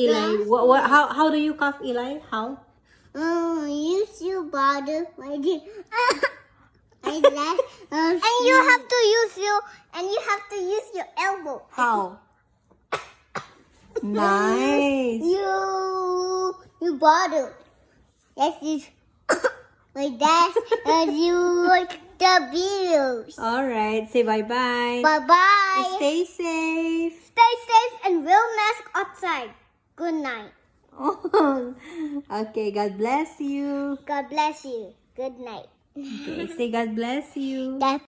Eli, what, how do you cough, Eli? How? Use your bottle like this. Like that. And you have to use your elbow. How? Nice. You bottle. Yes, you like that. And you like the videos. All right. Say bye-bye. Bye-bye. Stay safe. Stay safe and wear mask outside. Good night. Okay. God bless you. God bless you. Good night. Okay. Say God bless you. God